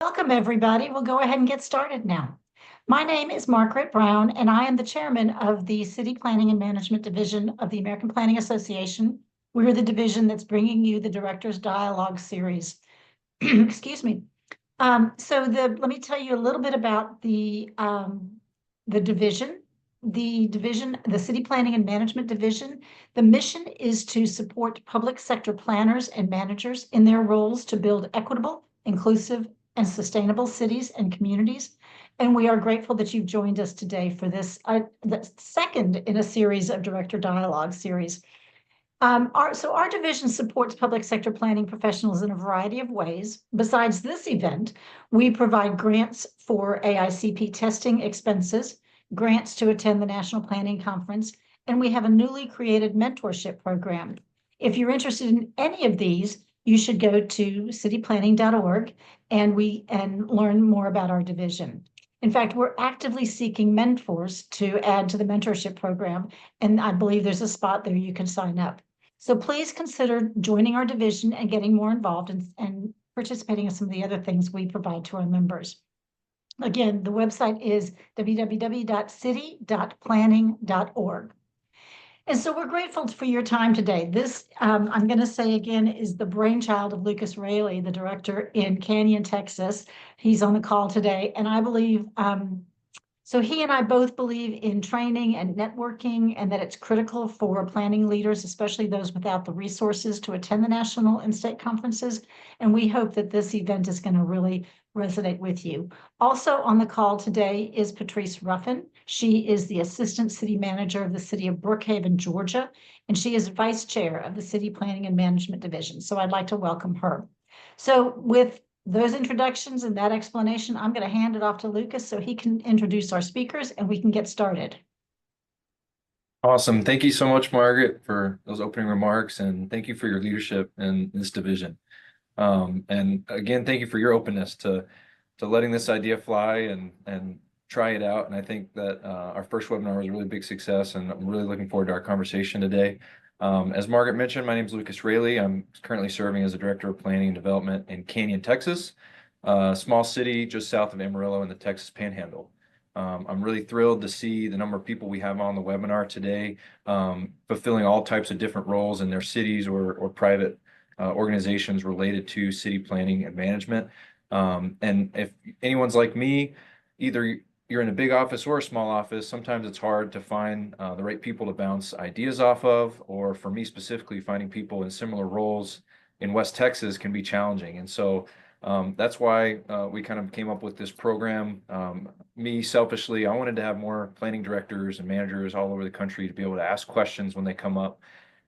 Welcome, everybody. We'll go ahead and get started now. My name is Margaret Brown, and I am the chairman of the City Planning and Management Division of the American Planning Association. We're the division that's bringing you the Director's Dialogue series. Excuse me. Let me tell you a little bit about the division. The City Planning and Management Division, the mission is to support public sector planners and managers in their roles to build equitable, inclusive, and sustainable cities and communities. And we are grateful that you've joined us today for this, the second in a series of Director Dialogue series. Our division supports public sector planning professionals in a variety of ways. Besides this event, we provide grants for AICP testing expenses, grants to attend the National Planning Conference, and we have a newly created mentorship program. If you're interested in any of these, you should go to cityplanning.org and learn more about our division. In fact, we're actively seeking mentors to add to the mentorship program, and I believe there's a spot there you can sign up. So please consider joining our division and getting more involved and participating in some of the other things we provide to our members. Again, the website is www.city.planning.org. And so we're grateful for your time today. This, I'm going to say again, is the brainchild of Lucas Raley, the director in Canyon, Texas. He's on the call today. And I believe, so he and I both believe in training and networking, and that it's critical for planning leaders, especially those without the resources to attend the national and state conferences. And we hope that this event is going to really resonate with you. Also on the call today is Patrice Ruffin. She is the Assistant City Manager of the City of Brookhaven, Georgia, and she is Vice Chair of the City Planning and Management Division. So I'd like to welcome her. So with those introductions and that explanation, I'm going to hand it off to Lucas so he can introduce our speakers and we can get started. Awesome. Thank you so much, Margaret, for those opening remarks, and thank you for your leadership in this division. And again, thank you for your openness to letting this idea fly and try it out. And I think that our first webinar was a really big success, and I'm really looking forward to our conversation today. As Margaret mentioned, my name is Lucas Raley. I'm currently serving as the Director of Planning and Development in Canyon, Texas, a small city just south of Amarillo in the Texas Panhandle. I'm really thrilled to see the number of people we have on the webinar today, fulfilling all types of different roles in their cities or private organizations related to city planning and management. And if anyone's like me, either you're in a big office or a small office, sometimes it's hard to find the right people to bounce ideas off of, or for me specifically, finding people in similar roles in West Texas can be challenging. And so that's why we kind of came up with this program. Me, selfishly, I wanted to have more planning directors and managers all over the country to be able to ask questions when they come up,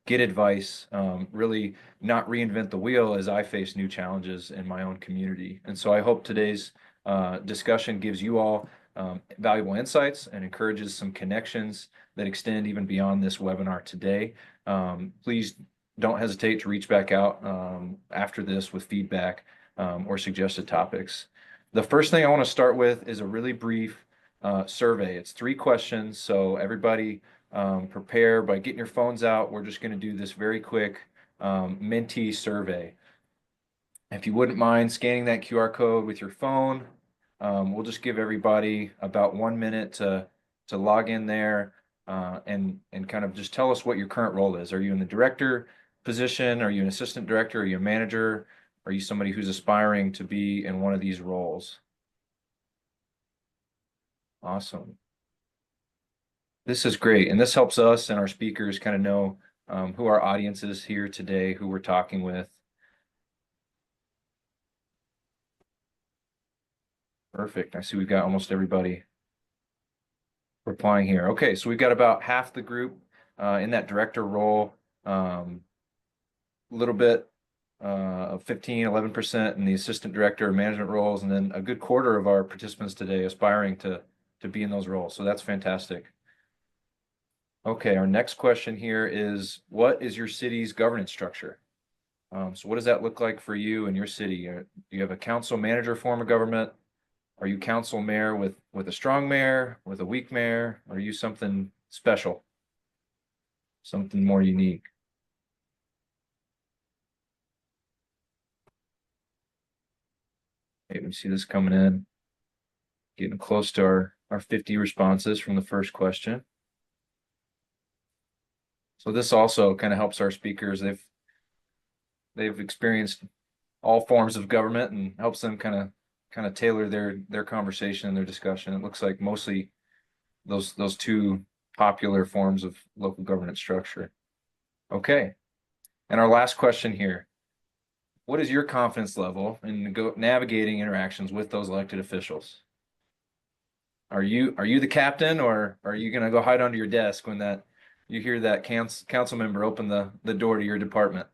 get advice, really not reinvent the wheel as I face new challenges in my own community. And so I hope today's discussion gives you all valuable insights and encourages some connections that extend even beyond this webinar today. Please don't hesitate to reach back out after this with feedback or suggested topics. The first thing I want to start with is a really brief survey. It's 3 questions, so everybody prepare by getting your phones out. We're just going to do this very quick Menti survey. If you wouldn't mind scanning that QR code with your phone, we'll just give everybody about 1 minute to log in there and kind of just tell us what your current role is. Are you in the director position? Are you an assistant director? Are you a manager? Are you somebody who's aspiring to be in one of these roles? Awesome. This is great. And this helps us and our speakers kind of know who our audience is here today, who we're talking with. Perfect. I see we've got almost everybody replying here. Okay, so we've got about half the group in that director role, a little bit of 11% in the assistant director or management roles, and then a good quarter of our participants today aspiring to be in those roles. So that's fantastic. Okay, our next question here is, what is your city's governance structure? So what does that look like for you and your city? Do you have a council manager form of government? Are you council mayor with a strong mayor, with a weak mayor? Or are you something special, something more unique? Okay, we see this coming in. Getting close to our 50 responses from the first question. So this also kind of helps our speakers. They've experienced all forms of government and helps them kind of tailor their conversation and their discussion. It looks like mostly those two popular forms of local governance structure. Okay. And our last question here. What is your confidence level in navigating interactions with those elected officials? Are you the captain, or are you going to go hide under your desk when you hear that council member open the door to your department?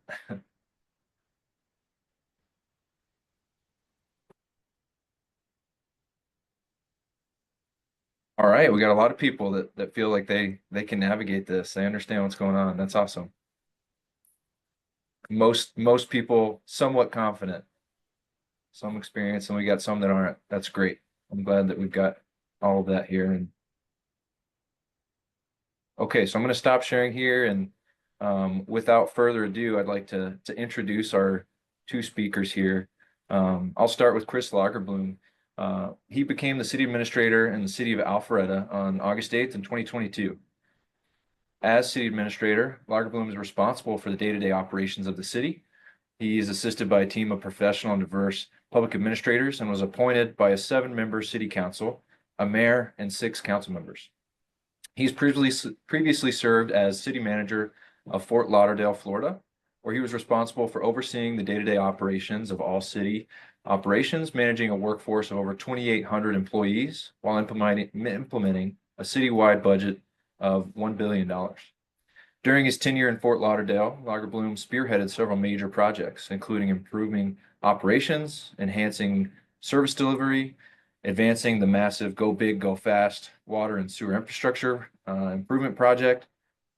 All right, we got a lot of people that feel like they can navigate this. They understand what's going on. That's awesome. Most people somewhat confident, some experience, and we got some that aren't. That's great. I'm glad that we've got all of that here. And okay, so I'm going to stop sharing here, and without further ado, I'd like to introduce our two speakers here. I'll start with Chris Lagerbloom. He became the city administrator in the city of Alpharetta on August 8th in 2022. As city administrator, Lagerbloom is responsible for the day-to-day operations of the city. He is assisted by a team of professional and diverse public administrators and was appointed by a 7-member city council, a mayor, and 6 council members. He's previously served as city manager of Fort Lauderdale, Florida, where he was responsible for overseeing the day-to-day operations of all city operations, managing a workforce of over 2,800 employees while implementing a citywide budget of $1 billion. During his tenure in Fort Lauderdale, Lagerbloom spearheaded several major projects, including improving operations, enhancing service delivery, advancing the massive Go Big, Go Fast water and sewer infrastructure improvement project,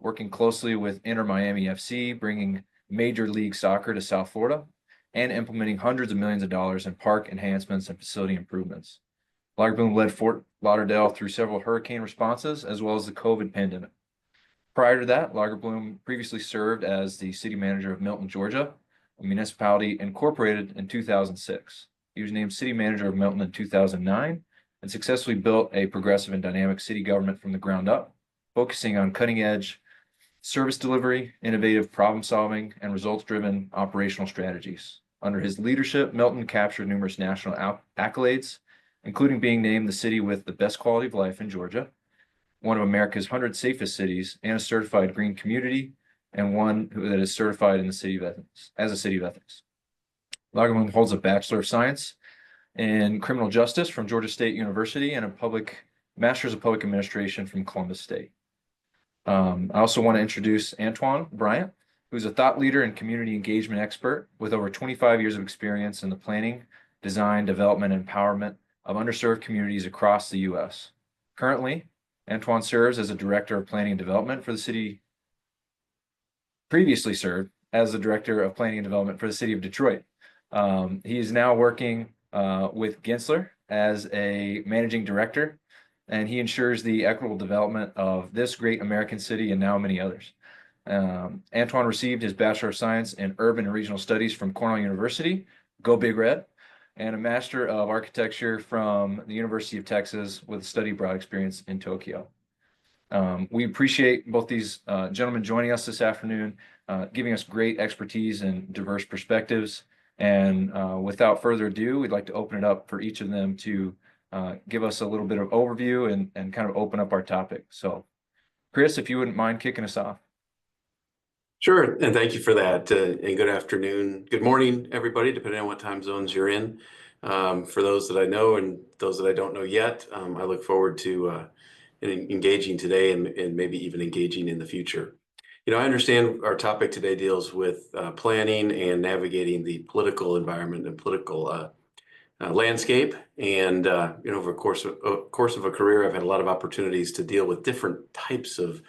working closely with Inter Miami FC, bringing Major League Soccer to South Florida, and implementing hundreds of millions of dollars in park enhancements and facility improvements. Lagerbloom led Fort Lauderdale through several hurricane responses, as well as the COVID pandemic. Prior to that, Lagerbloom previously served as the city manager of Milton, Georgia, a municipality incorporated in 2006. He was named city manager of Milton in 2009 and successfully built a progressive and dynamic city government from the ground up, focusing on cutting-edge service delivery, innovative problem-solving, and results-driven operational strategies. Under his leadership, Milton captured numerous national accolades, including being named the city with the best quality of life in Georgia, one of America's 100 safest cities, and a certified green community, and one that is certified in the city of ethics, as a city of ethics. Lagerbloom holds a Bachelor of Science in Criminal Justice from Georgia State University and a Master's of Public Administration from Columbus State. I also want to introduce Antoine Bryant, who's a thought leader and community engagement expert with over 25 years of experience in the planning, design, development, and empowerment of underserved communities across the U.S. Currently, Antoine serves as a director of planning and development for the city. Previously served as the director of planning and development for the city of Detroit. He is now working with Gensler as a managing director, and he ensures the equitable development of this great American city and now many others. Antoine received his Bachelor of Science in Urban and Regional Studies from Cornell University, go Big Red, and a Master of Architecture from the University of Texas with a study abroad experience in Tokyo. We appreciate both these gentlemen joining us this afternoon, giving us great expertise and diverse perspectives. And without further ado, we'd like to open it up for each of them to give us a little bit of overview and kind of open up our topic. So, Chris, if you wouldn't mind kicking us off. Sure, and thank you for that. And good afternoon, good morning, everybody, depending on what time zones you're in. For those that I know and those that I don't know yet, I look forward to engaging today and maybe even engaging in the future. You know, I understand our topic today deals with planning and navigating the political environment and political landscape. And you know, over the course of a career, I've had a lot of opportunities to deal with different types of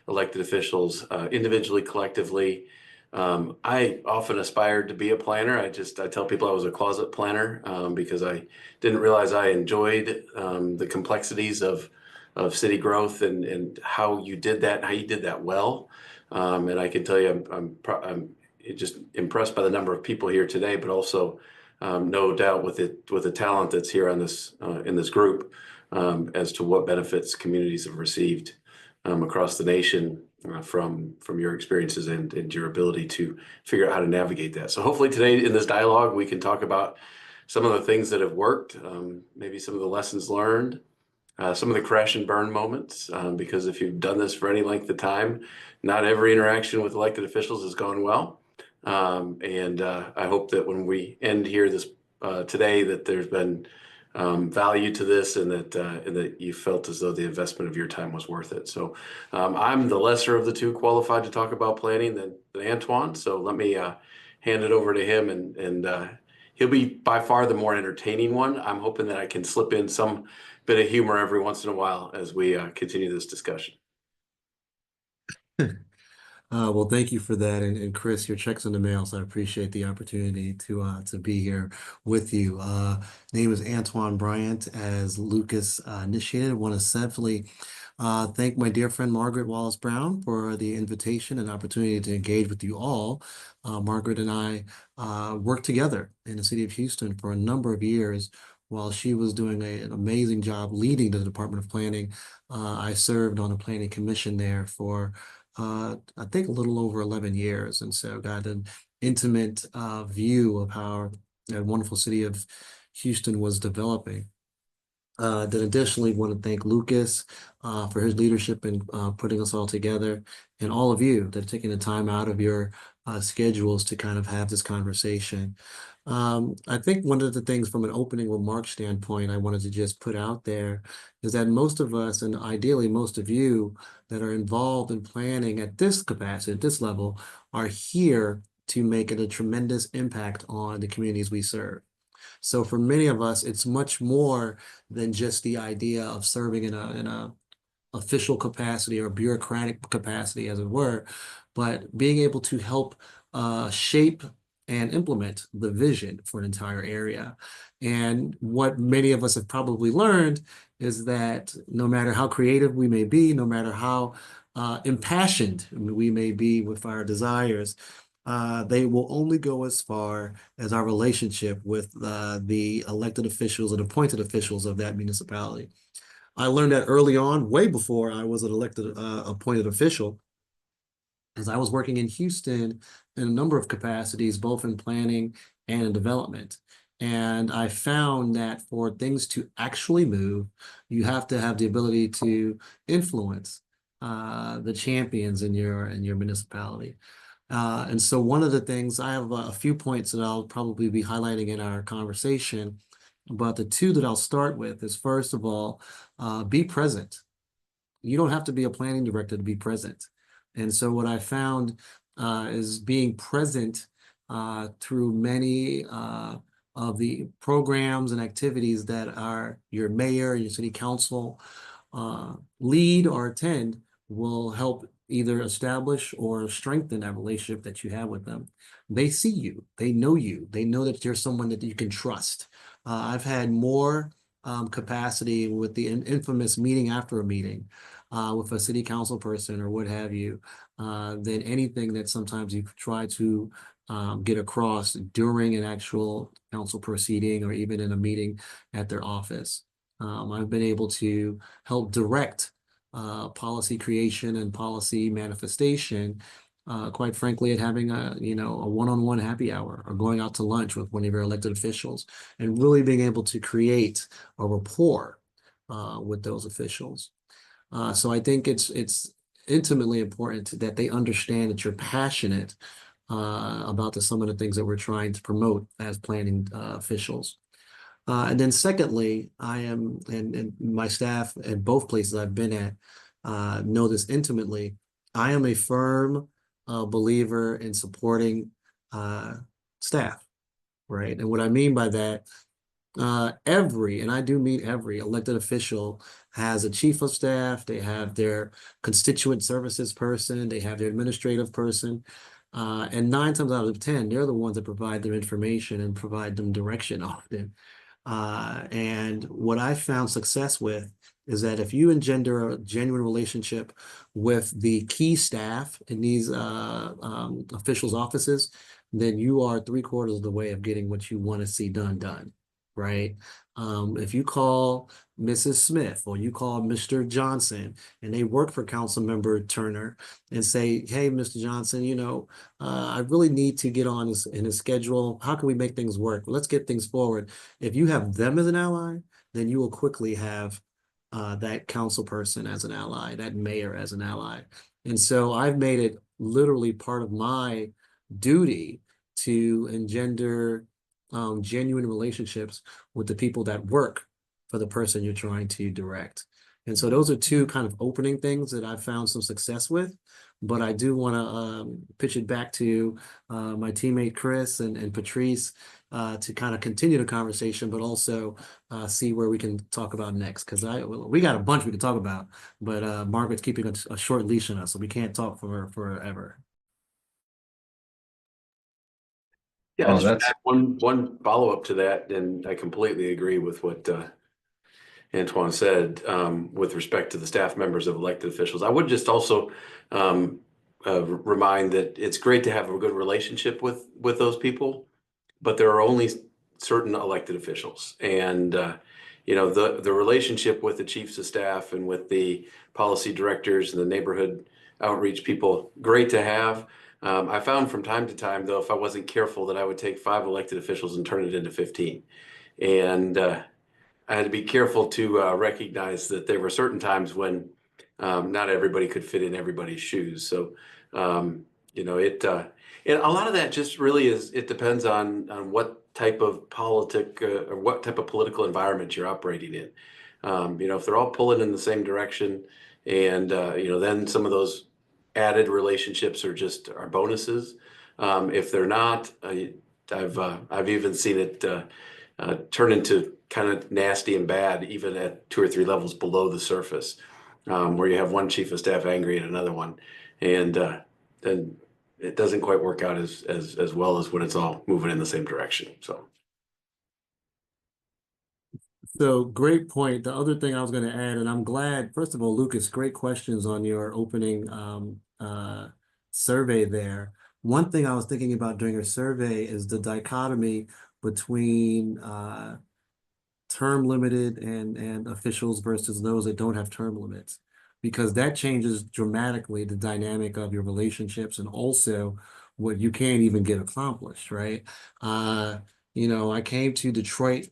elected officials, individually, collectively. I often aspired to be a planner. I tell people I was a closet planner because I didn't realize I enjoyed the complexities of city growth and how you did that, and how you did that well. And I can tell you, I'm just impressed by the number of people here today, but also no doubt with the talent that's here on this in this group as to what benefits communities have received across the nation from your experiences and your ability to figure out how to navigate that. So hopefully today in this dialogue, we can talk about some of the things that have worked, maybe some of the lessons learned, some of the crash and burn moments, because if you've done this for any length of time, not every interaction with elected officials has gone well. I hope that when we end here this today, that there's been value to this, and that you felt as though the investment of your time was worth it. So I'm the lesser of the two qualified to talk about planning than Antoine. So let me hand it over to him, and he'll be by far the more entertaining one. I'm hoping that I can slip in some bit of humor every once in a while as we continue this discussion. Well, thank you for that, and Chris, your check's in the mail, so I appreciate the opportunity to be here with you. Name is Antoine Bryant, as Lucas initiated. I want to simply thank my dear friend Margaret Wallace Brown for the invitation and opportunity to engage with you all. Margaret and I worked together in the city of Houston for a number of years. While she was doing an amazing job leading the Department of Planning, I served on a planning commission there for I think a little over 11 years, and so got an intimate view of how that wonderful city of Houston was developing. Then additionally want to thank Lucas for his leadership in putting us all together, and all of you that have taken the time out of your schedules to kind of have this conversation. I think one of the things from an opening remark standpoint I wanted to just put out there is that most of us, and ideally most of you that are involved in planning at this capacity, at this level, are here to make a tremendous impact on the communities we serve. So for many of us, it's much more than just the idea of serving in a official capacity or bureaucratic capacity, as it were, but being able to help shape and implement the vision for an entire area. And what many of us have probably learned is that no matter how creative we may be, no matter how impassioned we may be with our desires, they will only go as far as our relationship with the elected officials and appointed officials of that municipality. I learned that early on, way before I was an elected appointed official, as I was working in Houston in a number of capacities, both in planning and in development. And I found that for things to actually move, you have to have the ability to influence the champions in your municipality. And so one of the things, I have a few points that I'll probably be highlighting in our conversation, but the two that I'll start with is, first of all, be present. You don't have to be a planning director to be present. And so what I found is being present through many of the programs and activities that your mayor, your city council lead or attend will help either establish or strengthen that relationship that you have with them. They see you, they know that you're someone that you can trust. I've had more capacity with the infamous meeting after a meeting with a city council person or what have you, than anything that sometimes you try to get across during an actual council proceeding or even in a meeting at their office. I've been able to help direct policy creation and policy manifestation, quite frankly, at having a one-on-one happy hour or going out to lunch with one of your elected officials and really being able to create a rapport with those officials. So I think it's intimately important that they understand that you're passionate about some of the things that we're trying to promote as planning officials. And then secondly, I am, and my staff at both places I've been at know this intimately, I am a firm believer in supporting staff, right? And what I mean by that, and I do mean every elected official has a chief of staff, they have their constituent services person, they have their administrative person, and 9 times out of 10, they're the ones that provide them information and provide them direction often. And what I found success with is that if you engender a genuine relationship with the key staff in these officials' offices, then you are 3/4 of the way of getting what you want to see done, right? If you call Mrs. Smith or you call Mr. Johnson and they work for Councilmember Turner and say, hey, Mr. Johnson, I really need to get on in his schedule. How can we make things work? Let's get things forward. If you have them as an ally, then you will quickly have that council person as an ally, that mayor as an ally. And so I've made it literally part of my duty to engender genuine relationships with the people that work for the person you're trying to direct. And so those are two kind of opening things that I've found some success with. But I do want to pitch it back to my teammate Chris and Patrice to kind of continue the conversation, but also see where we can talk about next. Because we got a bunch we can talk about, but Margaret's keeping a short leash on us, so we can't talk forever. Yeah, Oh, just that's add one follow-up to that, and I completely agree with what Antoine said with respect to the staff members of elected officials. I would just also remind that it's great to have a good relationship with those people, but there are only certain elected officials, and the relationship with the chiefs of staff and with the policy directors and the neighborhood outreach people, great to have. I found from time to time, though, if I wasn't careful, that I would take 5 elected officials and turn it into 15. And I had to be careful to recognize that there were certain times when not everybody could fit in everybody's shoes. So, and a lot of that just really it depends on what type of or what type of political environment you're operating in. If they're all pulling in the same direction, and then some of those added relationships are bonuses. If they're not, I've even seen it turn into kind of nasty and bad, even at 2 or 3 levels below the surface, where you have one chief of staff angry at another one, and then it doesn't quite work out as well as when it's all moving in the same direction. So great point. The other thing I was going to add, and I'm glad, first of all, Lucas, great questions on your opening survey there. One thing I was thinking about during your survey is the dichotomy between term limited and officials versus those that don't have term limits, because that changes dramatically the dynamic of your relationships and also what you can't even get accomplished, right? I came to Detroit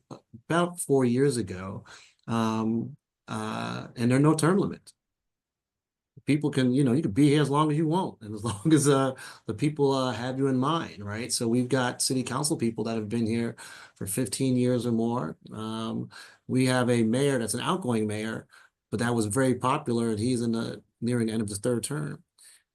about 4 years ago, and there are no term limits. People can, you can be here as long as you want, and as long as the people have you in mind, right? So we've got city council people that have been here for 15 years or more. We have a mayor that's an outgoing mayor, but that was very popular, and he's nearing the end of his 3rd term.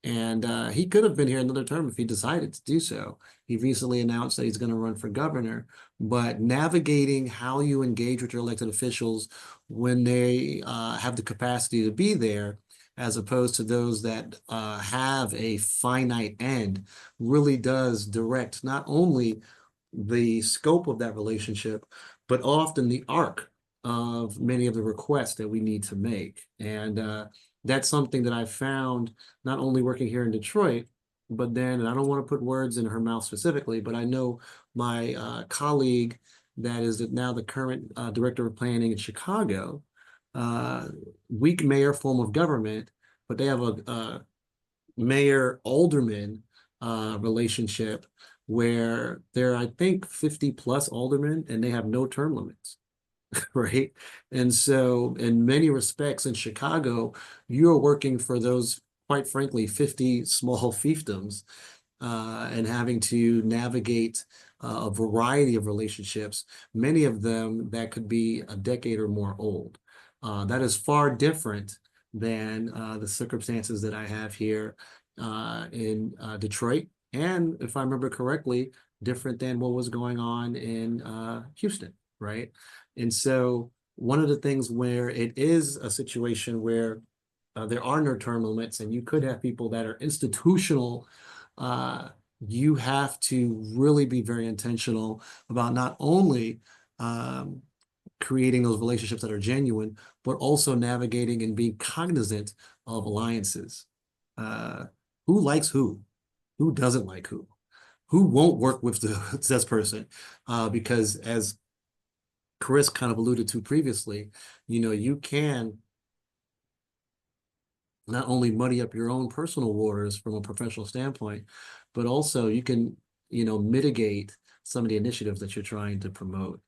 And he could have been here another term if he decided to do so. He recently announced that he's going to run for governor, but navigating how you engage with your elected officials when they have the capacity to be there, as opposed to those that have a finite end, really does direct not only the scope of that relationship, but often the arc of many of the requests that we need to make. And that's something that I found not only working here in Detroit, but then, and I don't want to put words in her mouth specifically, but I know my colleague that is now the current director of planning in Chicago, weak mayor form of government, but they have a mayor-alderman relationship where there are, I think, 50 plus aldermen, and they have no term limits. Right. And so in many respects in Chicago, you're working for those, quite frankly, 50 small fiefdoms and having to navigate a variety of relationships, many of them that could be a decade or more old. That is far different than the circumstances that I have here in Detroit. And if I remember correctly, different than what was going on in Houston, right? And so one of the things where it is a situation where there are no term limits and you could have people that are institutional, you have to really be very intentional about not only creating those relationships that are genuine, but also navigating and being cognizant of alliances. Who likes who? Who doesn't like who? who won't work with the success person? Because as Chris kind of alluded to previously, you can not only muddy up your own personal waters from a professional standpoint, but also you can, mitigate some of the initiatives that you're trying to promote.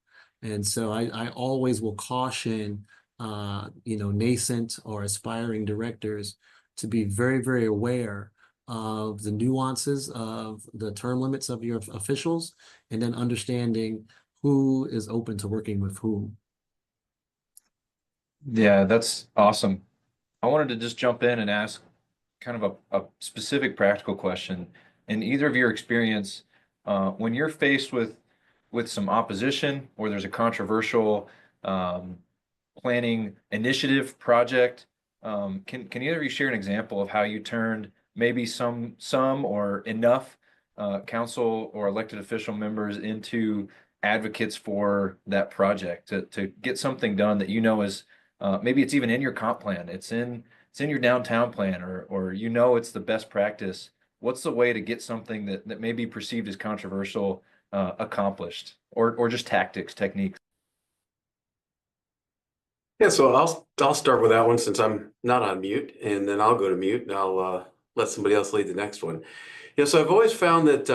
And so I always will caution, nascent or aspiring directors to be very, very aware of the nuances of the term limits of your officials, and then understanding who is open to working with whom. Yeah, that's awesome. I wanted to just jump in and ask kind of a specific practical question. In either of your experience, when you're faced with some opposition or there's a controversial planning initiative project, can either of you share an example of how you turned maybe some or enough council or elected official members into advocates for that project to get something done that is maybe it's even in your comp plan, it's in your downtown plan, or it's the best practice. What's the way to get something that may be perceived as controversial accomplished, or just techniques? Yeah, so I'll start with that one since I'm not on mute, and then I'll go to mute and I'll let somebody else lead the next one. So I've always found that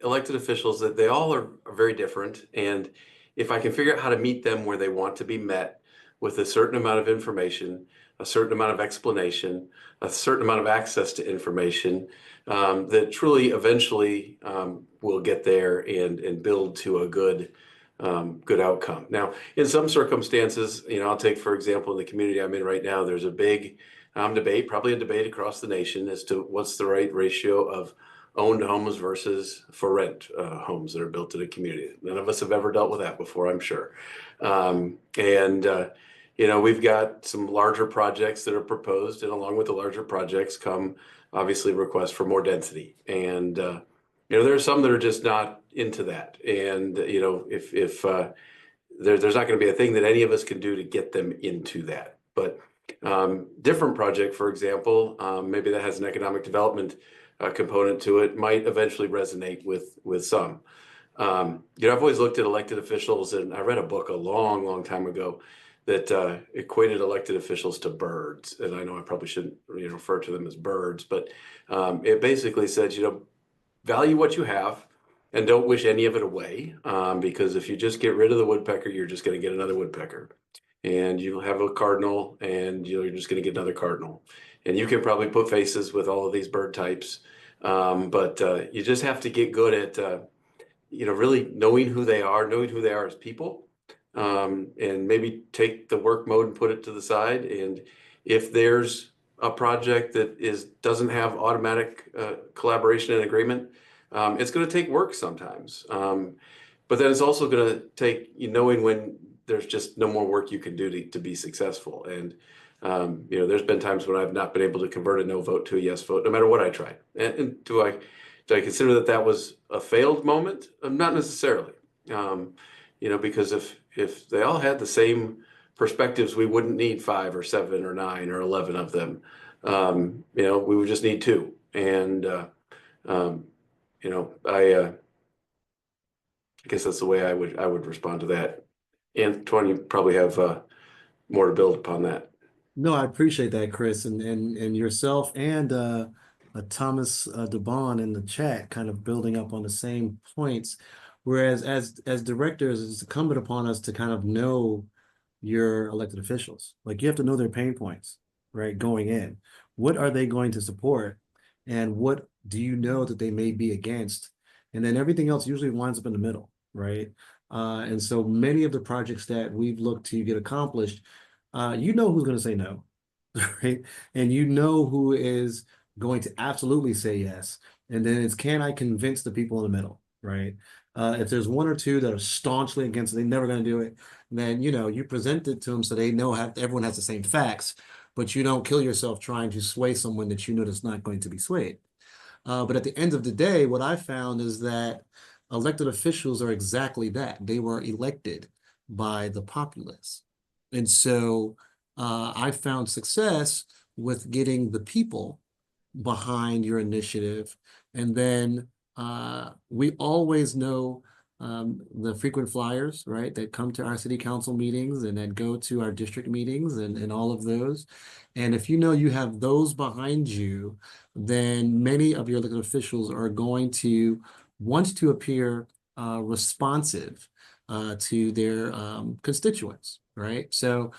elected officials, that they all are very different, and if I can figure out how to meet them where they want to be met with a certain amount of information, a certain amount of explanation, a certain amount of access to information, that truly eventually will get there and build to a good outcome. Now, in some circumstances, I'll take, for example, in the community I'm in right now, there's a big debate, probably a debate across the nation, as to what's the right ratio of owned homes versus for rent homes that are built in a community. None of us have ever dealt with that before, I'm sure. We've got some larger projects that are proposed, and along with the larger projects come obviously requests for more density. And there are some that are just not into that. And if there's not going to be a thing that any of us can do to get them into that. But different project, for example, maybe that has an economic development component to it, might eventually resonate with some. I've always looked at elected officials, and I read a book a long, long time ago that equated elected officials to birds. And I know I probably shouldn't refer to them as birds, but it basically says, value what you have and don't wish any of it away, because if you just get rid of the woodpecker, you're just going to get another woodpecker. And you'll have a cardinal, and you're just going to get another cardinal. And you can probably put faces with all of these bird types, but you just have to get good at really knowing who they are as people, and maybe take the work mode and put it to the side. And if there's a project that doesn't have automatic collaboration and agreement, it's going to take work sometimes. But then it's also going to take knowing when there's just no more work you can do to be successful. And there's been times when I've not been able to convert a no vote to a yes vote, no matter what I tried. And do I consider that was a failed moment? Not necessarily. Because if they all had the same perspectives, we wouldn't need 5 or 7 or 9 or 11 of them. We would just need 2. And I guess that's the way I would respond to that. Antoine, you probably have more to build upon that. No, I appreciate that, Chris, and yourself and Thomas DeBon in the chat, kind of building up on the same points. Whereas as directors, it's incumbent upon us to kind of know your elected officials. Like, you have to know their pain points, right? Going in, what are they going to support, and what do you know that they may be against? And then everything else usually winds up in the middle, right? And so many of the projects that we've looked to get accomplished, who's going to say no, right? And who is going to absolutely say yes. And then it's, can I convince the people in the middle, right? If there's 1 or 2 that are staunchly against it, they're never going to do it, then, you present it to them so they know everyone has the same facts, but you don't kill yourself trying to sway someone that that's not going to be swayed. But at the end of the day, what I found is that elected officials are exactly that. They were elected by the populace. And so I found success with getting the people behind your initiative, and then we always know the frequent flyers, right, that come to our city council meetings and that go to our district meetings and all of those. And if you know you have those behind you, then many of your elected officials are going to want to appear responsive to their constituents, right? So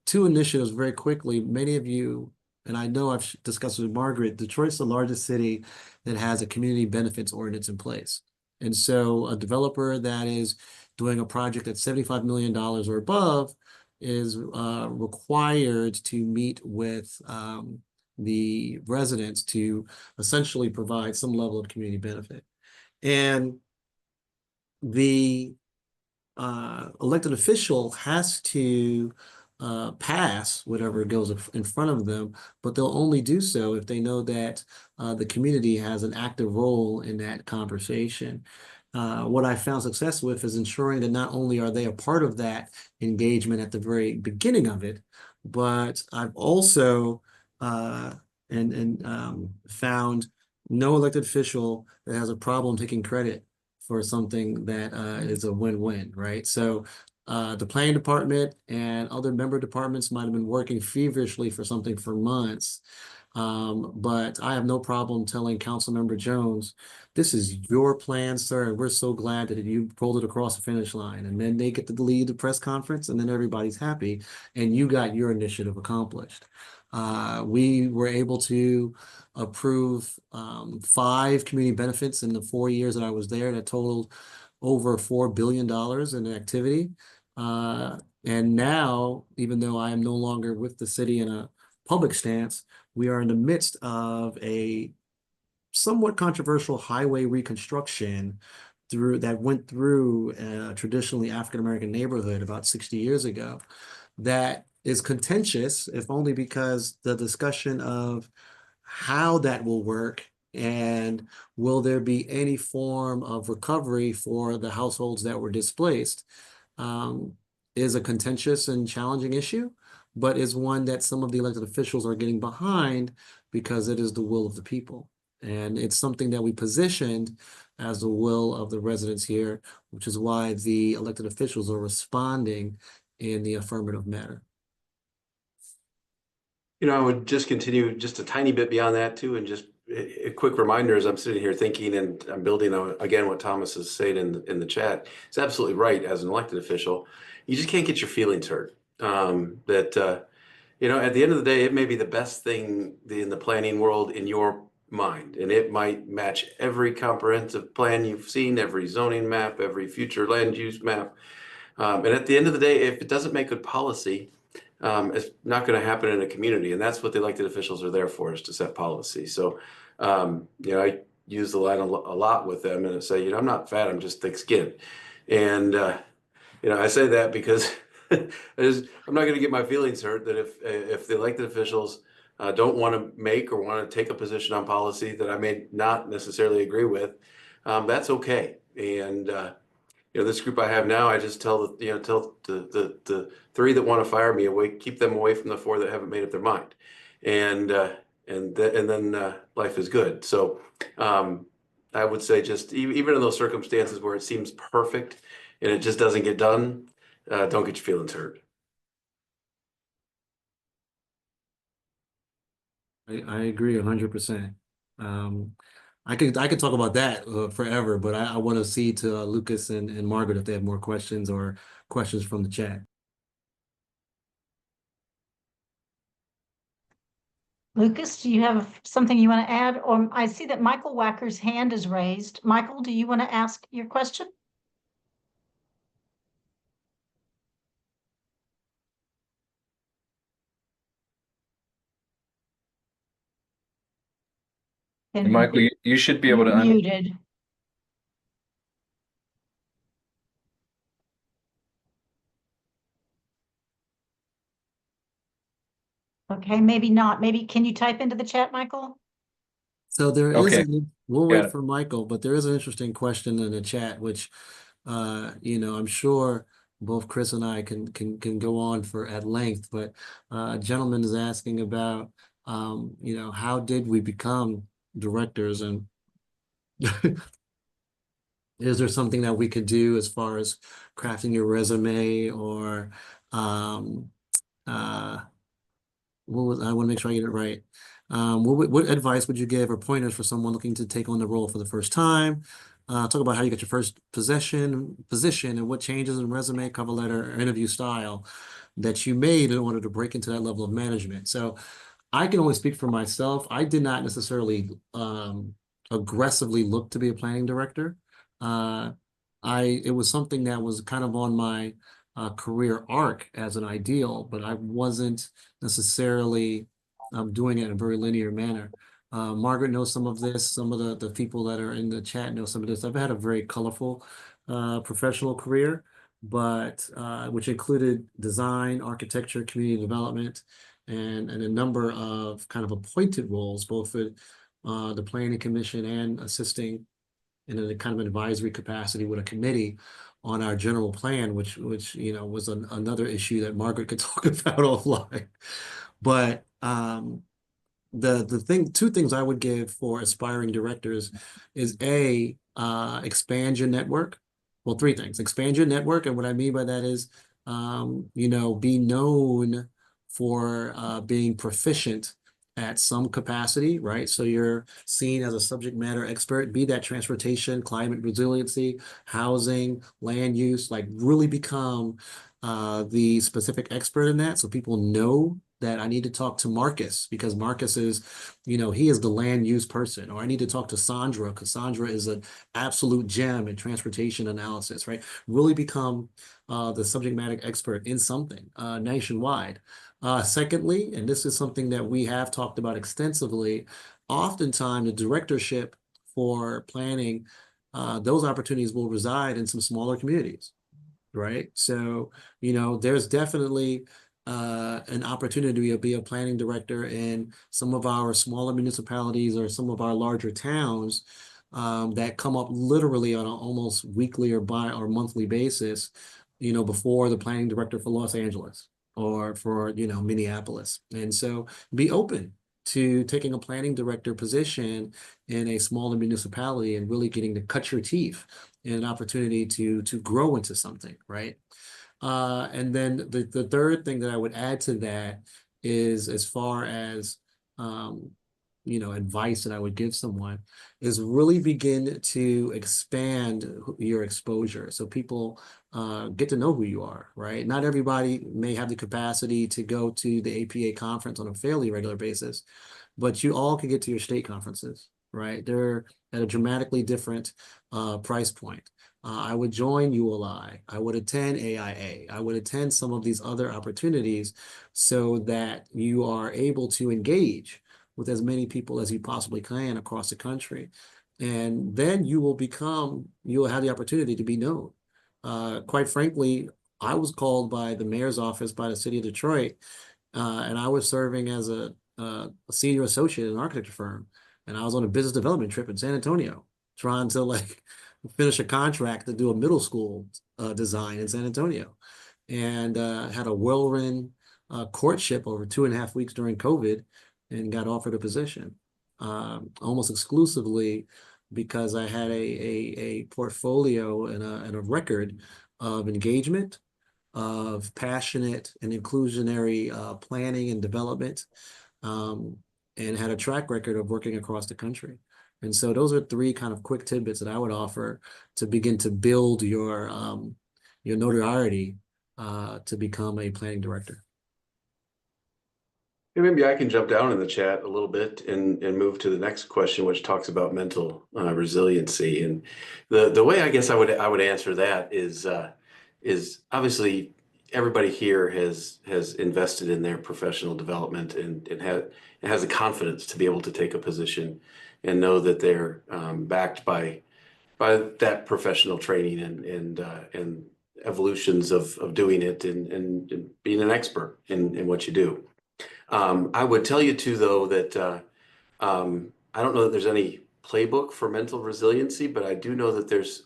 two initiatives very quickly. Many of you, and I know I've discussed with Margaret, Detroit's the largest city that has a community benefits ordinance in place. And so a developer that is doing a project that's $75 million or above is required to meet with the residents to essentially provide some level of community benefit. And the elected official has to pass whatever goes in front of them, but they'll only do so if they know that the community has an active role in that conversation. What I found success with is ensuring that not only are they a part of that engagement at the very beginning of it, but I've also found no elected official that has a problem taking credit for something that is a win-win, right? So the planning department and other member departments might have been working feverishly for something for months. But I have no problem telling Councilmember Jones, this is your plan, sir, and we're so glad that you pulled it across the finish line. And then they get to lead the press conference, and then everybody's happy, and you got your initiative accomplished. We were able to approve 5 community benefits in the 4 years that I was there that totaled over $4 billion in activity. And now, even though I am no longer with the city in a public stance, we are in the midst of a somewhat controversial highway reconstruction that went through a traditionally African-American neighborhood about 60 years ago. That is contentious, if only because the discussion of how that will work and will there be any form of recovery for the households that were displaced is a contentious and challenging issue, but is one that some of the elected officials are getting behind because it is the will of the people. And it's something that we positioned as the will of the residents here, which is why the elected officials are responding in the affirmative manner. I would just continue just a tiny bit beyond that too, and just a quick reminder as I'm sitting here thinking, and I'm building on again what Thomas has said in the chat. It's absolutely right. As an elected official, you just can't get your feelings hurt. At the end of the day, it may be the best thing in the planning world in your mind, and it might match every comprehensive plan you've seen, every zoning map, every future land use map. And at the end of the day, if it doesn't make good policy, it's not going to happen in a community, and that's what the elected officials are there for, is to set policy. So, I use the line a lot with them, and I say, I'm not fat, I'm just thick-skinned. And I say that because I'm not going to get my feelings hurt that if the elected officials don't want to make or want to take a position on policy that I may not necessarily agree with, that's okay. And this group I have now, I just tell the 3 that want to fire me away, keep them away from the 4 that haven't made up their mind, and then life is good. So I would say just even in those circumstances where it seems perfect and it just doesn't get done, don't get your feelings hurt. I agree 100%. I could talk about that forever, but I want to see to Lucas and Margaret if they have more questions or questions from the chat. Lucas, do you have something you want to add? Or I see that Michael Wacker's hand is raised. Michael, do you want to ask your question? And Michael, you should be able to You're muted. Okay, maybe not. Maybe can you type into the chat, Michael? So there is, Okay. we'll Got wait it. for Michael, but there is an interesting question in the chat, which, I'm sure both Chris and I can go on for at length, but a gentleman is asking about, how did we become directors? And Is there something that we could do as far as crafting your resume or uh I want to make sure I get it right. What advice would you give or pointers for someone looking to take on the role for the first time? Talk about how you got your first position, and what changes in resume, cover letter, or interview style that you made in order to break into that level of management. So I can only speak for myself. I did not necessarily aggressively look to be a planning director. Uh, it was something that was kind of on my career arc as an ideal, but I wasn't necessarily doing it in a very linear manner. Margaret knows some of this. Some of the people that are in the chat know some of this. I've had a very colorful professional career, but which included design, architecture, community development, and a number of kind of appointed roles, both with the Planning Commission and assisting in a kind of an advisory capacity with a committee on our general plan, which you know was another issue that Margaret could talk about offline. But two things I would give for aspiring directors is expand your network. Well, three things: expand your network, and what I mean by that is you know, be known for being proficient at some capacity, right? So you're seen as a subject matter expert, be that transportation, climate resiliency, housing, land use, like really become the specific expert in that. So people know that I need to talk to Marcus because Marcus is, you know, he is the land use person, or I need to talk to Sandra because Sandra is an absolute gem in transportation analysis, right? Really become the subject matter expert in something nationwide. Secondly, and this is something that we have talked about extensively, oftentimes the directorship for planning, those opportunities will reside in some smaller communities, right? So, you know, there's definitely an opportunity to be a planning director in some of our smaller municipalities or some of our larger towns that come up literally on an almost weekly or monthly basis, you know, before the planning director for Los Angeles or for, you know, Minneapolis. And so be open to taking a planning director position in a smaller municipality and really getting to cut your teeth in an opportunity to grow into something, right? And then the third thing that I would add to that is as far as you know, advice that I would give someone is really begin to expand your exposure so people get to know who you are, right? Not everybody may have the capacity to go to the APA conference on a fairly regular basis, but you all can get to your state conferences, right? They're at a dramatically different price point. I would join ULI. I would attend AIA. I would attend some of these other opportunities so that you are able to engage with as many people as you possibly can across the country. And then you will have the opportunity to be known. Quite frankly, I was called by the mayor's office by the city of Detroit, and I was serving as a senior associate in an architecture firm. And I was on a business development trip in San Antonio, trying to like finish a contract to do a middle school design in San Antonio, and had a whirlwind courtship over 2.5 weeks during COVID, and got offered a position almost exclusively because I had a portfolio and a record of engagement, of passionate and inclusionary planning and development, and had a track record of working across the country. And so those are three kind of quick tidbits that I would offer to begin to build your notoriety to become a planning director. Hey, maybe I can jump down in the chat a little bit and move to the next question, which talks about mental resiliency. And the way I guess I would answer that is obviously everybody here has invested in their professional development and has the confidence to be able to take a position and know that they're backed by that professional training and evolutions of doing it and being an expert in what you do. I would tell you too, though, that I don't know that there's any playbook for mental resiliency, but I do know that there's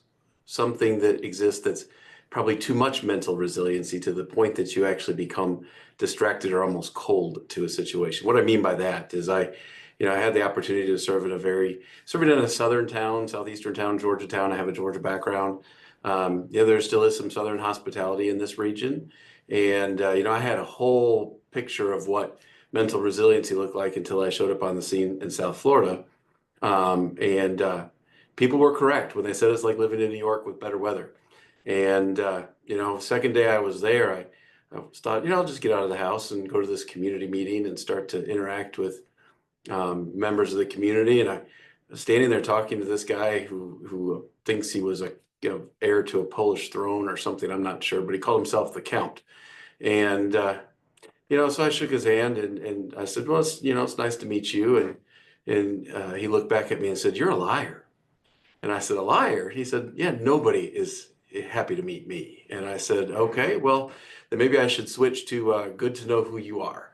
something that exists that's probably too much mental resiliency to the point that you actually become distracted or almost cold to a situation. What I mean by that is I you know, I had the opportunity to serve in serving in a southern town, southeastern town, Georgia town. I have a Georgia background. Yeah, there still is some southern hospitality in this region. And, you know, I had a whole picture of what mental resiliency looked like until I showed up on the scene in South Florida. And people were correct when they said it's like living in New York with better weather. And, you know, second day I was there, I thought, you know, I'll just get out of the house and go to this community meeting and start to interact with members of the community. And I was standing there talking to this guy who thinks he was a heir to a Polish throne or something. I'm not sure, but he called himself the Count. And you know, so I shook his hand and I said, well, it's, you know, it's nice to meet you. And he looked back at me and said, you're a liar. And I said, a liar? He said, yeah, nobody is happy to meet me. And I said, okay, well, then maybe I should switch to good to know who you are.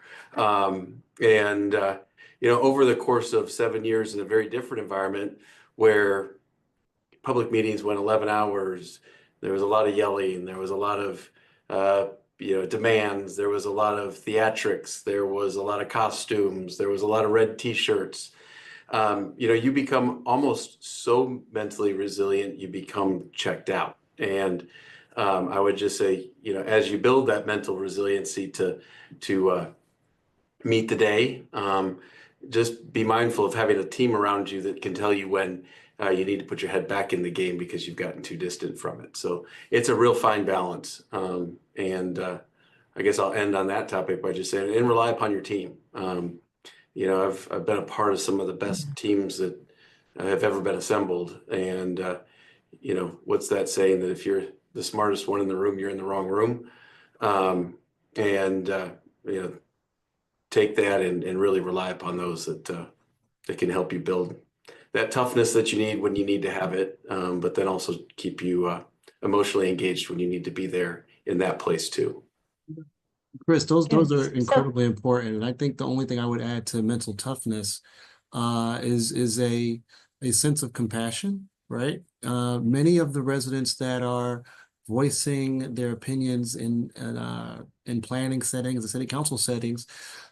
You know, over the course of 7 years in a very different environment where public meetings went 11 hours, there was a lot of yelling, there was a lot of, you know, demands, there was a lot of theatrics, there was a lot of costumes, there was a lot of red t-shirts. You know, you become almost so mentally resilient, you become checked out. And I would just say, you know, as you build that mental resiliency to meet the day, just be mindful of having a team around you that can tell you when you need to put your head back in the game because you've gotten too distant from it. So it's a real fine balance. I guess I'll end on that topic by just saying, and rely upon your team. You know, I've been a part of some of the best teams that have ever been assembled. And, you know, what's that saying, that if you're the smartest one in the room, you're in the wrong room. You know, take that and really rely upon those that can help you build that toughness that you need when you need to have it, but then also keep you emotionally engaged when you need to be there in that place too. Chris, those are So- incredibly important. And I think the only thing I would add to mental toughness is a sense of compassion, right? Many of the residents that are voicing their opinions in planning settings, the city council settings,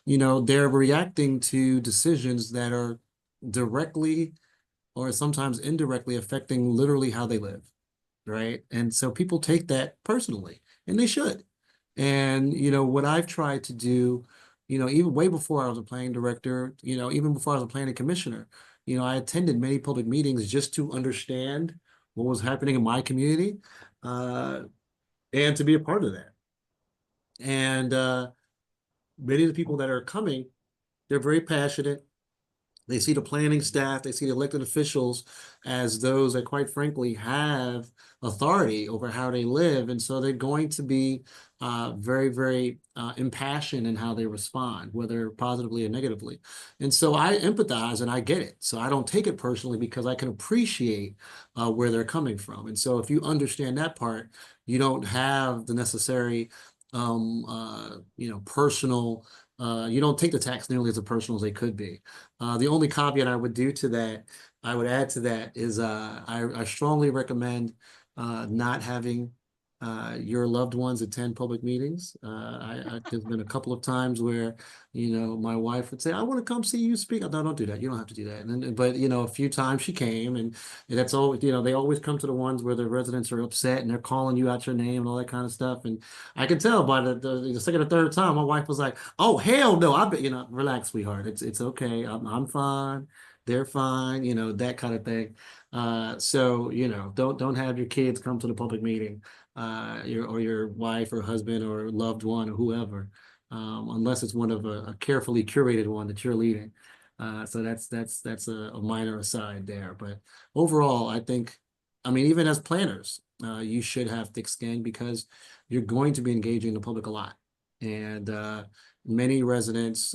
you know, they're reacting to decisions that are directly or sometimes indirectly affecting literally how they live, right? And so people take that personally, and they should. And, you know, what I've tried to do, you know, even way before I was a planning director, you know, even before I was a planning commissioner, you know, I attended many public meetings just to understand what was happening in my community, and to be a part of that. And many of the people that are coming, they're very passionate. They see the planning staff, they see the elected officials as those that, quite frankly, have authority over how they live. And so they're going to be very, very impassioned in how they respond, whether positively or negatively. And so I empathize and I get it. So I don't take it personally because I can appreciate where they're coming from. And so if you understand that part, you don't have the necessary, you know, personal, you don't take the tax nearly as personal as they could be. The only caveat I would add to that is I strongly recommend not having your loved ones attend public meetings. There's been a couple of times where, you know, my wife would say, I want to come see you speak. No, don't do that. You don't have to do that. But, you know, a few times she came, and that's always, you know, they always come to the ones where the residents are upset and they're calling you out your name and all that kind of stuff. And I can tell by the second or third time, my wife was like, oh, hell no. I bet, you know, relax, sweetheart. It's okay. I'm fine. They're fine, you know, that kind of thing. So, you know, don't have your kids come to the public meeting, your wife or husband or loved one or whoever, unless it's one of a carefully curated one that you're leading. So that's a minor aside there. But overall, I think, I mean, even as planners, you should have thick skin because you're going to be engaging the public a lot. And many residents,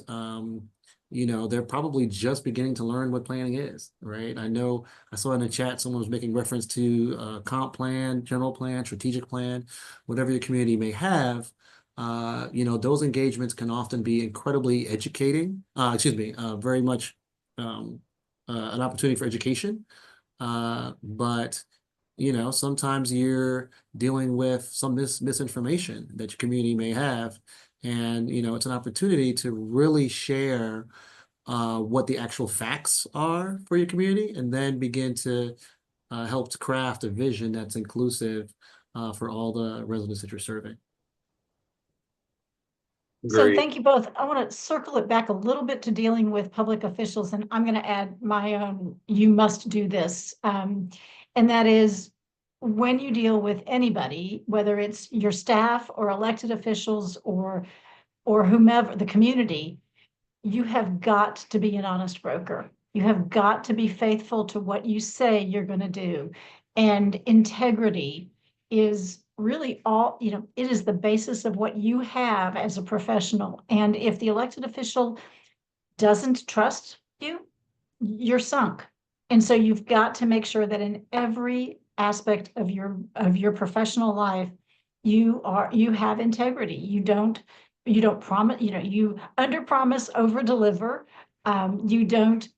you know, they're probably just beginning to learn what planning is, right? I know I saw in the chat someone was making reference to comp plan, general plan, strategic plan, whatever your community may have. You know, those engagements can often be incredibly educating, very much an opportunity for education. But, you know, sometimes you're dealing with some misinformation that your community may have. And, you know, it's an opportunity to really share what the actual facts are for your community, and then begin to help to craft a vision that's inclusive for all the residents that you're serving. So Great. thank you both. I want to circle it back a little bit to dealing with public officials, and I'm going to add my own, you must do this. And that is when you deal with anybody, whether it's your staff or elected officials or whomever, the community, you have got to be an honest broker. You have got to be faithful to what you say you're going to do. And integrity is really all, it is the basis of what you have as a professional. And if the elected official doesn't trust you, you're sunk. And so you've got to make sure that in every aspect of your professional life, you have integrity. You don't promise, you under promise, over deliver. You don't,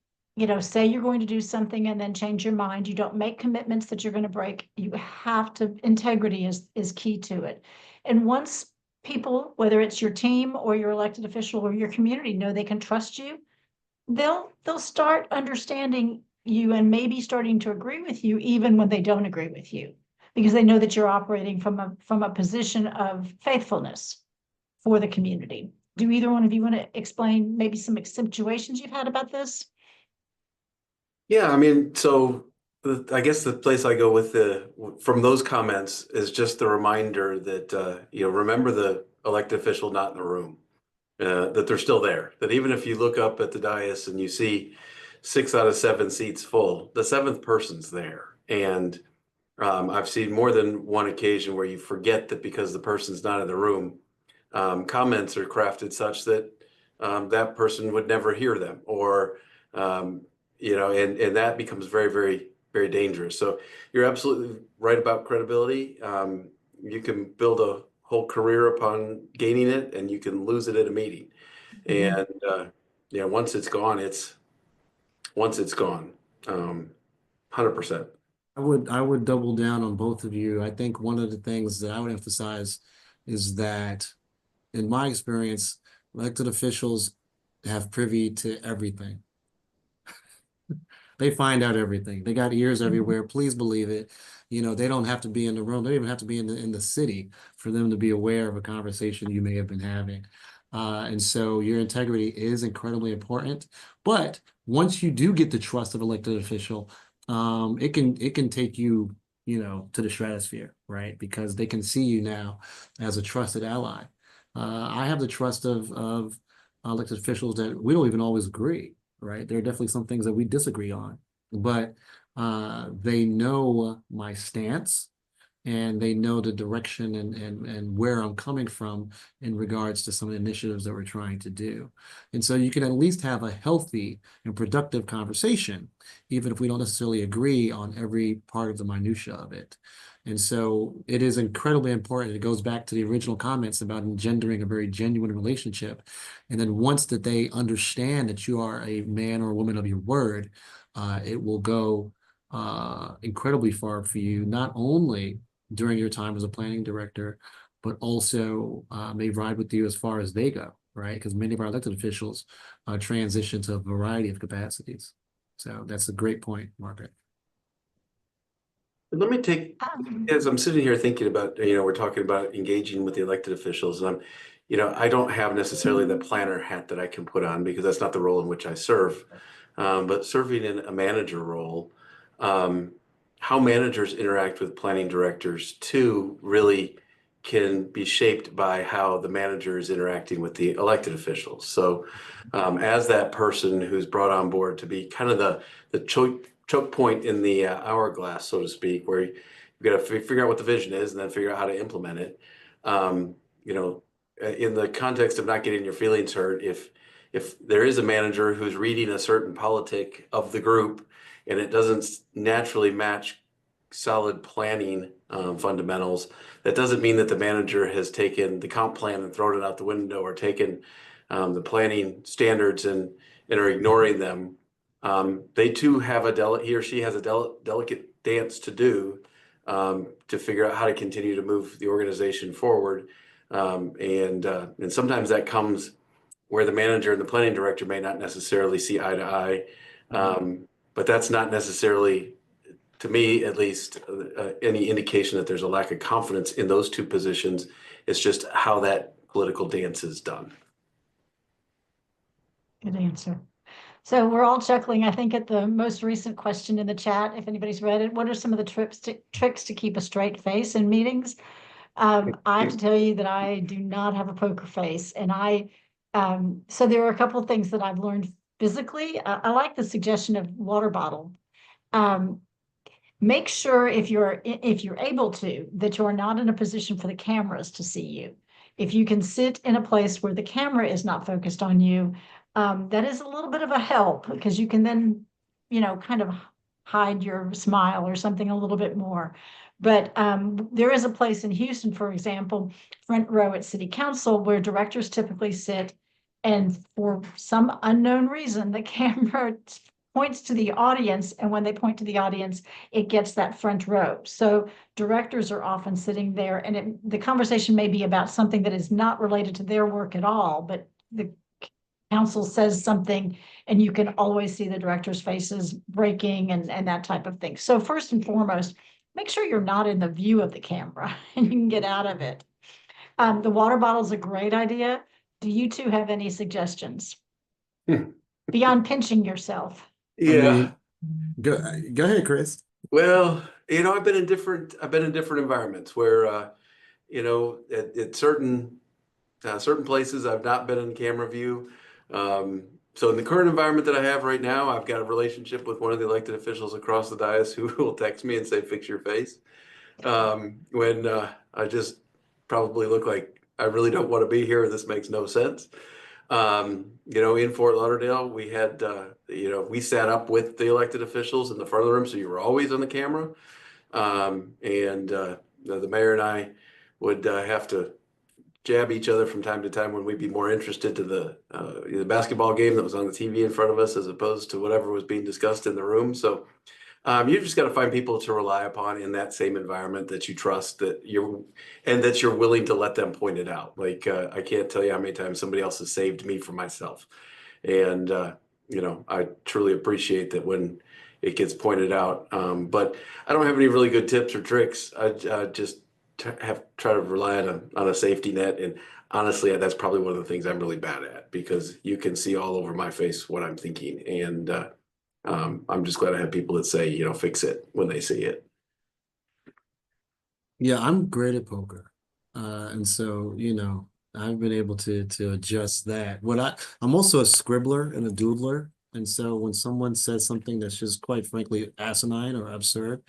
say you're going to do something and then change your mind. You don't make commitments that you're going to break. You have to, integrity is key to it. And once people, whether it's your team or your elected official or your community, know they can trust you, they'll start understanding you and maybe starting to agree with you even when they don't agree with you, because they know that you're operating from a position of faithfulness for the community. Do either one of you want to explain maybe some situations you've had about this? Yeah, I mean, so I guess the place I go with from those comments is just the reminder that remember the elected official not in the room, that they're still there. That even if you look up at the dais and you see 6 out of 7 seats full, the 7th person's there. And I've seen more than one occasion where you forget that because the person's not in the room, comments are crafted such that that person would never hear them, or and that becomes very, very, very dangerous. So you're absolutely right about credibility. You can build a whole career upon gaining it, and you can lose it at a meeting. And once it's gone, once it's gone. 100%. I would double down on both of you. I think one of the things that I would emphasize is that, in my experience, elected officials have privy to everything. They find out everything. They got ears everywhere. Please believe it. They don't have to be in the room. They don't even have to be in the city for them to be aware of a conversation you may have been having. And so your integrity is incredibly important. But once you do get the trust of elected official, it can take you, to the stratosphere, right? Because they can see you now as a trusted ally. I have the trust of elected officials that we don't even always agree, right? There are definitely some things that we disagree on, but they know my stance, and they know the direction and where I'm coming from in regards to some of the initiatives that we're trying to do. And so you can at least have a healthy and productive conversation, even if we don't necessarily agree on every part of the minutia of it. And so it is incredibly important. It goes back to the original comments about engendering a very genuine relationship. And then once that they understand that you are a man or a woman of your word, it will go incredibly far for you, not only during your time as a planning director, but also may ride with you as far as they go, right? Because many of our elected officials transition to a variety of capacities. So that's a great point, Margaret. Let me take, as I'm sitting here thinking about, we're talking about engaging with the elected officials, and I don't have necessarily the planner hat that I can put on, because that's not the role in which I serve. But serving in a manager role, how managers interact with planning directors too really can be shaped by how the manager is interacting with the elected officials. So as that person who's brought on board to be kind of the choke point in the hourglass, so to speak, where you've got to figure out what the vision is and then figure out how to implement it. In the context of not getting your feelings hurt, if there is a manager who's reading a certain politic of the group and it doesn't naturally match solid planning fundamentals, that doesn't mean that the manager has taken the comp plan and thrown it out the window, or taken the planning standards and are ignoring them. They too have he or she has a delicate dance to do to figure out how to continue to move the organization forward. And sometimes that comes where the manager and the planning director may not necessarily see eye to eye. But that's not necessarily, to me at least, any indication that there's a lack of confidence in those two positions. It's just how that political dance is done. Good answer. So we're all chuckling, I think, at the most recent question in the chat, if anybody's read it. What are some of the tricks to keep a straight face in meetings? I have to tell you that I do not have a poker face, and so there are a couple of things that I've learned physically. I like the suggestion of water bottle. Make sure if you're able to, that you're not in a position for the cameras to see you. If you can sit in a place where the camera is not focused on you, that is a little bit of a help, because you can then, kind of hide your smile or something a little bit more. But there is a place in Houston, for example, front row at City Council, where directors typically sit, and for some unknown reason, the camera points to the audience, and when they point to the audience, it gets that front row. So directors are often sitting there, and the conversation may be about something that is not related to their work at all, but the council says something, and you can always see the director's faces breaking and that type of thing. So first and foremost, make sure you're not in the view of the camera and you can get out of it. The water bottle is a great idea. Do you two have any suggestions beyond pinching yourself? Yeah. Go ahead, Chris. Well, I've been in different environments where, at certain places I've not been in camera view. So in the current environment that I have right now, I've got a relationship with one of the elected officials across the dais who will text me and say, "Fix your face," when I just probably look like I really don't want to be here. This makes no sense. In Fort Lauderdale, we had, we sat up with the elected officials in the front of the room, so you were always on the camera. The mayor and I would have to jab each other from time to time when we'd be more interested to the basketball game that was on the TV in front of us, as opposed to whatever was being discussed in the room. So you just got to find people to rely upon in that same environment that you trust, that you're willing to let them point it out. Like, I can't tell you how many times somebody else has saved me from myself. And, I truly appreciate that when it gets pointed out. But I don't have any really good tips or tricks. I just try to rely on a safety net. And honestly, that's probably one of the things I'm really bad at, because you can see all over my face what I'm thinking. And, I'm just glad I have people that say, fix it when they see it. Yeah, I'm great at poker. And so, I've been able to adjust that. I'm also a scribbler and a doodler. And so when someone says something that's just quite frankly asinine or absurd,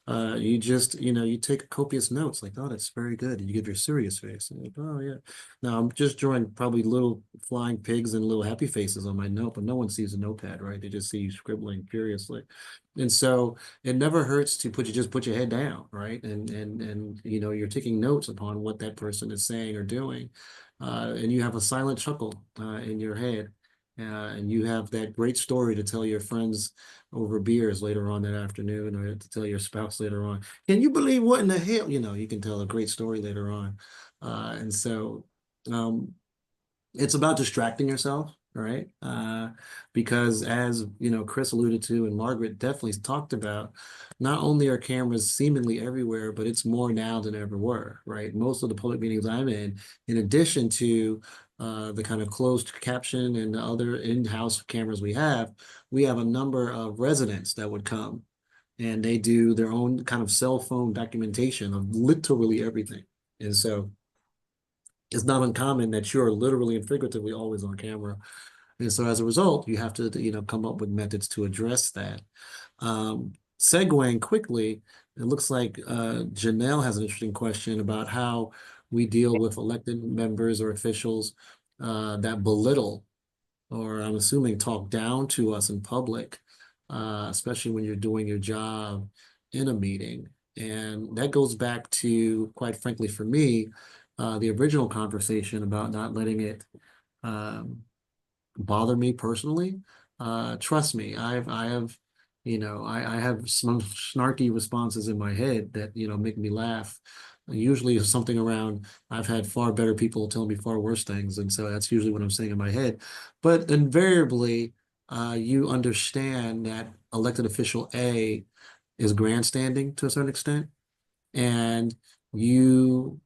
you just, you take copious notes, like, "Oh, that's very good." And you give your serious face. And like, "Oh, yeah." Now I'm just drawing probably little flying pigs and little happy faces on my note, but no one sees a notepad, right? They just see you scribbling furiously. And so it never hurts to just put your head down, right? And you're taking notes upon what that person is saying or doing. And you have a silent chuckle in your head. And you have that great story to tell your friends over beers later on that afternoon, or to tell your spouse later on. Can you believe what in the hell? You can tell a great story later on. And so it's about distracting yourself, right? Because as Chris alluded to, and Margaret definitely talked about, not only are cameras seemingly everywhere, but it's more now than ever were, right? Most of the public meetings I'm in addition to the kind of closed caption and the other in-house cameras we have a number of residents that would come, and they do their own kind of cell phone documentation of literally everything. And so it's not uncommon that you're literally and figuratively always on camera. And so as a result, you have to, come up with methods to address that. Segueing quickly, it looks like Janelle has an interesting question about how we deal with elected members or officials that belittle, or I'm assuming talk down to us in public, especially when you're doing your job in a meeting. And that goes back to, quite frankly, for me, the original conversation about not letting it bother me personally. Trust me, I have some snarky responses in my head that make me laugh usually something around, I've had far better people tell me far worse things. And so that's usually what I'm saying in my head. But invariably, you understand that elected official A is grandstanding to a certain extent. And you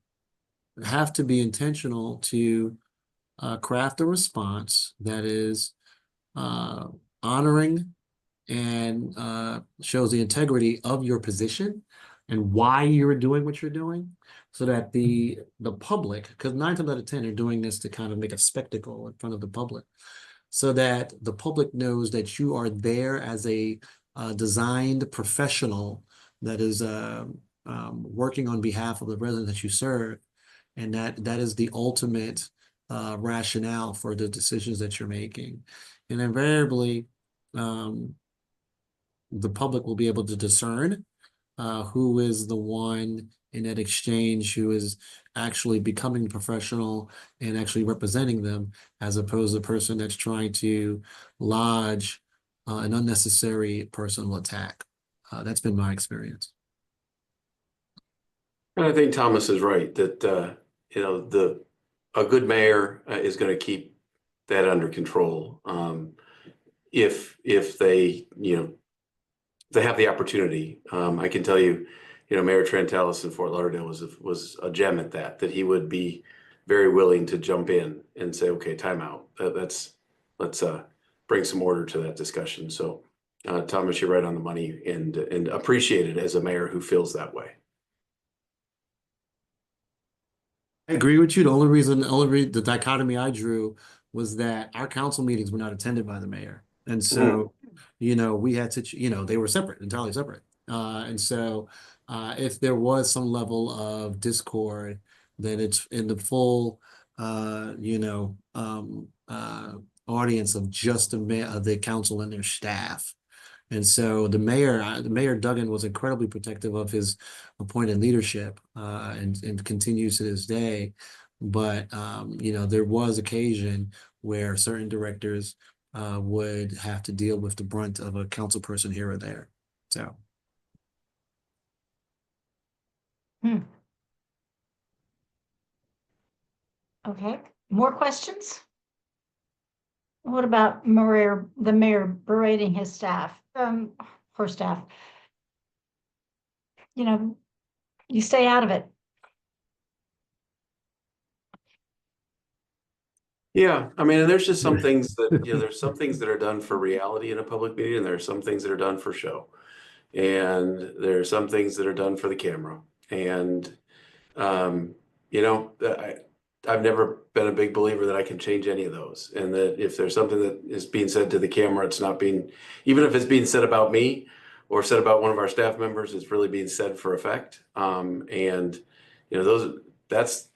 have to be intentional to craft a response that is honoring and shows the integrity of your position and why you're doing what you're doing, so that the public, because 9 times out of 10 are doing this to kind of make a spectacle in front of the public, so that the public knows that you are there as a designed professional that is working on behalf of the residents that you serve, and that is the ultimate rationale for the decisions that you're making. And invariably, the public will be able to discern who is the one in that exchange who is actually becoming professional and actually representing them, as opposed to the person that's trying to lodge an unnecessary personal attack. That's been my experience. And I think Thomas is right that you know, a good mayor is going to keep that under control if they, you know, they have the opportunity. I can tell you, you know, Mayor Trantalis in Fort Lauderdale was a gem at that he would be very willing to jump in and say, okay, time out. Let's bring some order to that discussion. So Thomas, you're right on the money, and appreciate it as a mayor who feels that way. I agree with you. The only reason the dichotomy I drew was that our council meetings were not attended by the mayor. And so, you know, we had to, you know, they were separate, entirely separate. And so if there was some level of discord, then it's in the full, you know, audience of just the council and their staff. And so the mayor Duggan was incredibly protective of his appointed leadership, and continues to this day. But you know, there was occasion where certain directors would have to deal with the brunt of a council person here or there. So. Okay, more questions? What about the mayor berating his staff, her staff? You know, you stay out of it. Yeah, I mean, and there's just some things that, you know, there's some things that are done for reality in a public meeting, and there are some things that are done for show. And there are some things that are done for the camera. And, you know, I've never been a big believer that I can change any of those. And that if there's something that is being said to the camera, it's not being, even if it's being said about me or said about one of our staff members, it's really being said for effect. And, you know, that's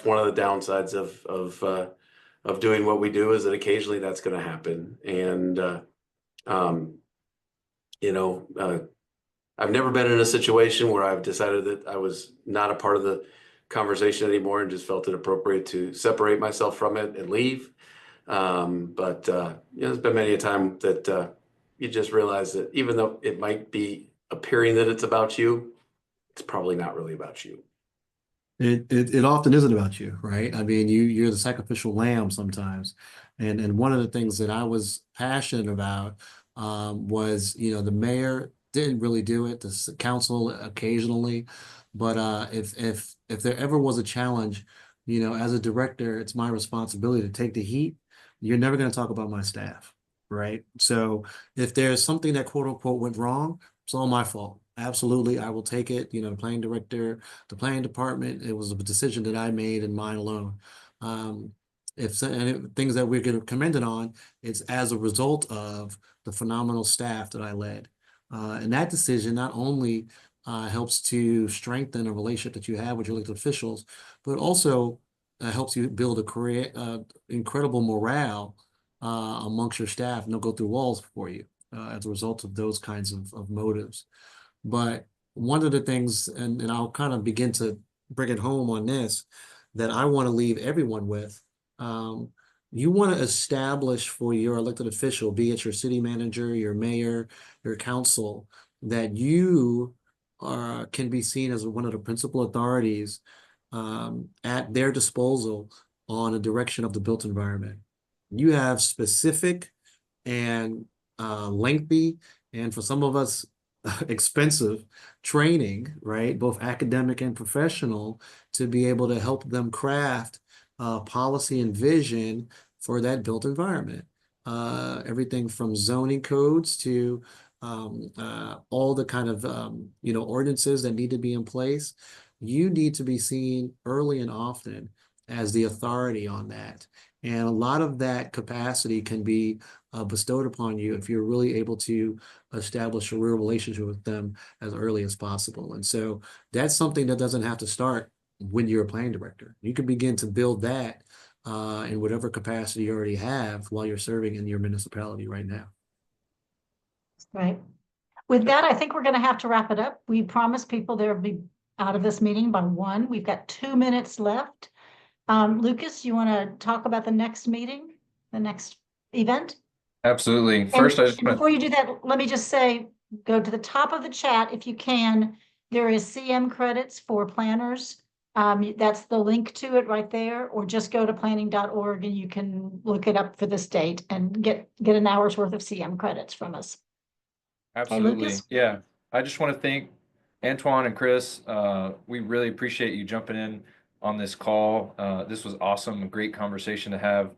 one of the downsides of doing what we do, is that occasionally that's going to happen. And, you know, I've never been in a situation where I've decided that I was not a part of the conversation anymore and just felt it appropriate to separate myself from it and leave. But you know, there's been many a time that you just realize that even though it might be appearing that it's about you, it's probably not really about you. It often isn't about you, right? I mean, you're the sacrificial lamb sometimes. And one of the things that I was passionate about was, you know, the mayor didn't really do it, the council occasionally, but if there ever was a challenge, you know, as a director, it's my responsibility to take the heat. You're never going to talk about my staff, right? So if there's something that quote unquote went wrong, it's all my fault. Absolutely, I will take it. You know, the planning director, the planning department, it was a decision that I made and mine alone. Things that we're getting commended on, it's as a result of the phenomenal staff that I led. And that decision not only helps to strengthen a relationship that you have with your elected officials, but also helps you build incredible morale amongst your staff, and they'll go through walls for you as a result of those kinds of motives. But one of the things, and I'll kind of begin to bring it home on this, that I want to leave everyone with, you want to establish for your elected official, be it your city manager, your mayor, your council, that you can be seen as one of the principal authorities at their disposal on the direction of the built environment. You have specific and lengthy, and for some of us, expensive training, right? Both academic and professional, to be able to help them craft policy and vision for that built environment. Everything from zoning codes to all the kind of ordinances that need to be in place. You need to be seen early and often as the authority on that. And a lot of that capacity can be bestowed upon you if you're really able to establish a real relationship with them as early as possible. And so that's something that doesn't have to start when you're a planning director. You can begin to build that in whatever capacity you already have while you're serving in your municipality right now. Right. With that, I think we're going to have to wrap it up. We promised people they'll be out of this meeting by 1. We've got 2 minutes left. Lucas, you want to talk about the next meeting, the next event? Absolutely. And First, I just want before you do that, let me just say, go to the top of the chat if you can. There is CM credits for planners. That's the link to it right there, or just go to planning.org and you can look it up for this date and get an hour's worth of CM credits from us. absolutely. Lucas? Yeah. I just want to thank Antoine and Chris. We really appreciate you jumping in on this call. This was awesome, a great conversation to have.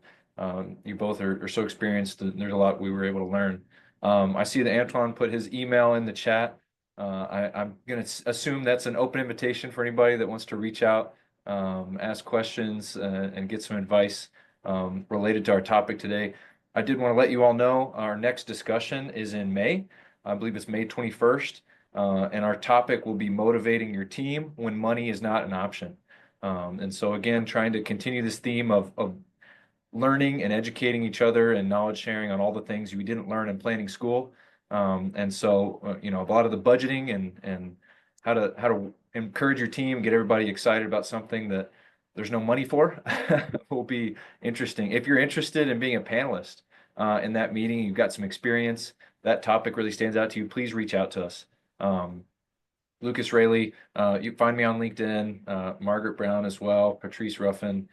You both are so experienced, and there's a lot we were able to learn. I see that Antoine put his email in the chat. I'm going to assume that's an open invitation for anybody that wants to reach out, ask questions, and get some advice related to our topic today. I did want to let you all know our next discussion is in May. I believe it's May 21st. And our topic will be motivating your team when money is not an option. And so again, trying to continue this theme of learning and educating each other and knowledge sharing on all the things we didn't learn in planning school. And so, a lot of the budgeting and how to encourage your team, get everybody excited about something that there's no money for will be interesting. If you're interested in being a panelist in that meeting, you've got some experience, that topic really stands out to you, please reach out to us. Lucas Rayleigh, you find me on LinkedIn, Margaret Brown as well, Patrice Ruffin.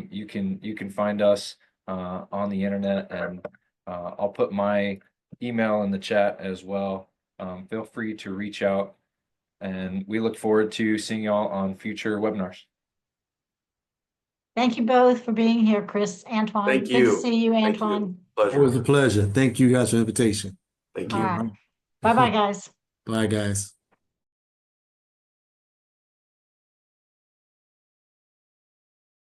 You can find us on the internet, and I'll put my email in the chat as well. Feel free to reach out, and we look forward to seeing y'all on future webinars. Thank you both for being here, Chris, Antoine. Thank Good to you. see you, Thank you. Antoine. Pleasure. It was a pleasure. Thank you guys for the invitation. Thank All you. right. Bye-bye, guys. Bye, guys.